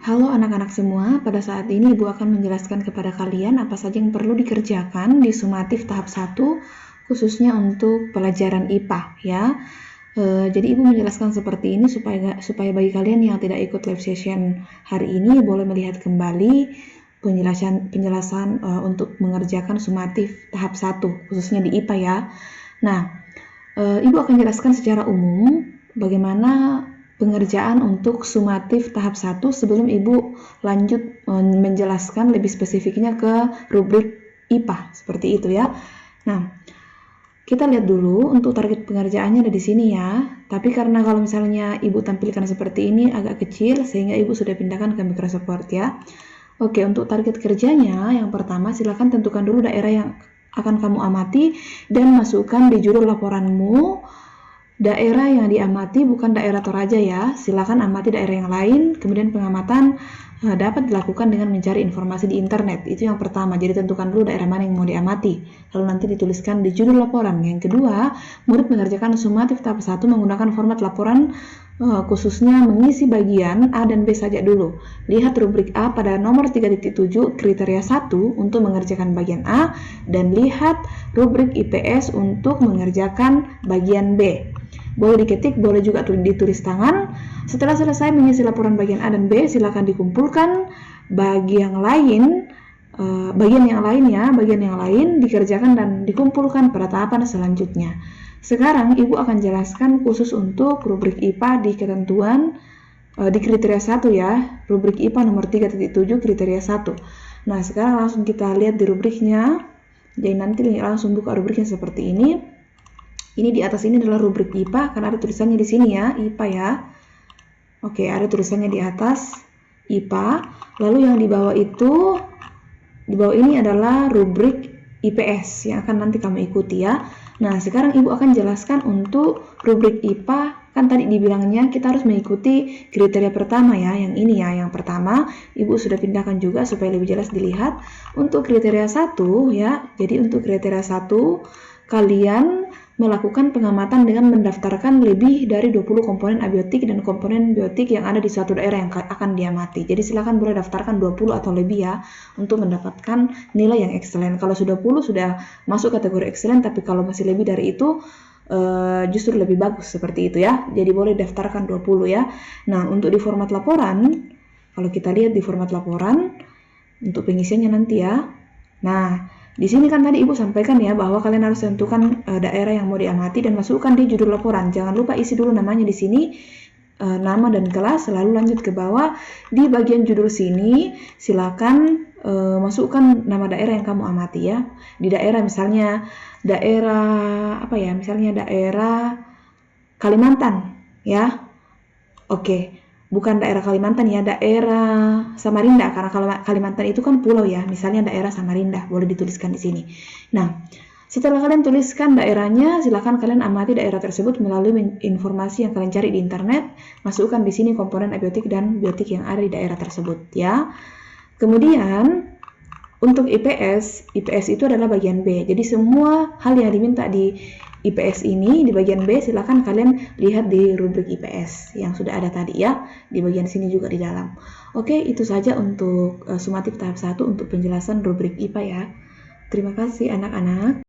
Halo anak-anak semua, pada saat ini Ibu akan menjelaskan kepada kalian apa saja yang perlu dikerjakan di sumatif tahap 1, khususnya untuk pelajaran IPA ya. Jadi Ibu menjelaskan seperti ini supaya bagi kalian yang tidak ikut live session hari ini boleh melihat kembali penjelasan untuk mengerjakan sumatif tahap 1, khususnya di IPA ya. Nah, Ibu akan jelaskan secara umum bagaimana pengerjaan untuk sumatif tahap 1 sebelum Ibu lanjut menjelaskan lebih spesifiknya ke rubrik IPA, seperti itu ya. Nah, kita lihat dulu untuk target pengerjaannya ada di sini ya. Tapi karena kalau misalnya Ibu tampilkan seperti ini agak kecil sehingga Ibu sudah pindahkan ke Microsoft Word ya. Oke, untuk target kerjanya yang pertama silakan tentukan dulu daerah yang akan kamu amati dan masukkan di judul laporanmu. Daerah yang diamati bukan daerah Toraja ya, silakan amati daerah yang lain, kemudian pengamatan dapat dilakukan dengan mencari informasi di internet, itu yang pertama, jadi tentukan dulu daerah mana yang mau diamati, lalu nanti dituliskan di judul laporan. Yang kedua, murid mengerjakan sumatif tahap 1 menggunakan format laporan khususnya mengisi bagian A dan B saja dulu. Lihat rubrik A pada nomor 3.7 kriteria 1 untuk mengerjakan bagian A, dan lihat rubrik IPS untuk mengerjakan bagian B. Boleh diketik, boleh juga ditulis tangan. Setelah selesai mengisi laporan bagian A dan B, silakan dikumpulkan. Bagian yang lain dikerjakan dan dikumpulkan pada tahapan selanjutnya. Sekarang Ibu akan jelaskan khusus untuk rubrik IPA di ketentuan di kriteria 1 ya, rubrik IPA nomor 3.7 kriteria 1. Nah, sekarang langsung kita lihat di rubriknya. Jadi nanti langsung buka rubriknya seperti ini. Ini di atas ini adalah rubrik IPA, karena ada tulisannya di sini ya, IPA ya. Oke, ada tulisannya di atas IPA. Lalu yang di bawah ini adalah rubrik IPS yang akan nanti kamu ikuti ya. Nah, sekarang Ibu akan jelaskan untuk rubrik IPA. Kan tadi dibilangnya kita harus mengikuti kriteria pertama ya, yang ini ya. Yang pertama, Ibu sudah pindahkan juga supaya lebih jelas dilihat. Untuk kriteria 1 ya, jadi untuk kriteria 1 kalian melakukan pengamatan dengan mendaftarkan lebih dari 20 komponen abiotik dan komponen biotik yang ada di suatu daerah yang akan diamati. Jadi silakan boleh daftarkan 20 atau lebih ya untuk mendapatkan nilai yang excellent. Kalau sudah 20 sudah masuk kategori excellent, tapi kalau masih lebih dari itu justru lebih bagus seperti itu ya. Jadi boleh daftarkan 20 ya. Nah, untuk di format laporan, kalau kita lihat di format laporan untuk pengisiannya nanti ya. Nah, di sini kan tadi Ibu sampaikan ya bahwa kalian harus tentukan daerah yang mau diamati dan masukkan di judul laporan. Jangan lupa isi dulu namanya di sini, nama dan kelas, lalu lanjut ke bawah. Di bagian judul sini silakan masukkan nama daerah yang kamu amati ya. Di daerah misalnya misalnya daerah Kalimantan ya. Oke. Bukan daerah Kalimantan ya, daerah Samarinda, karena kalau Kalimantan itu kan pulau ya, misalnya daerah Samarinda, boleh dituliskan di sini. Nah, setelah kalian tuliskan daerahnya, silakan kalian amati daerah tersebut melalui informasi yang kalian cari di internet, masukkan di sini komponen abiotik dan biotik yang ada di daerah tersebut ya. Kemudian untuk IPS itu adalah bagian B. Jadi semua hal yang diminta di IPS ini di bagian B silakan kalian lihat di rubrik IPS yang sudah ada tadi ya, di bagian sini juga di dalam. Oke, itu saja untuk sumatif tahap 1 untuk penjelasan rubrik IPA ya. Terima kasih anak-anak.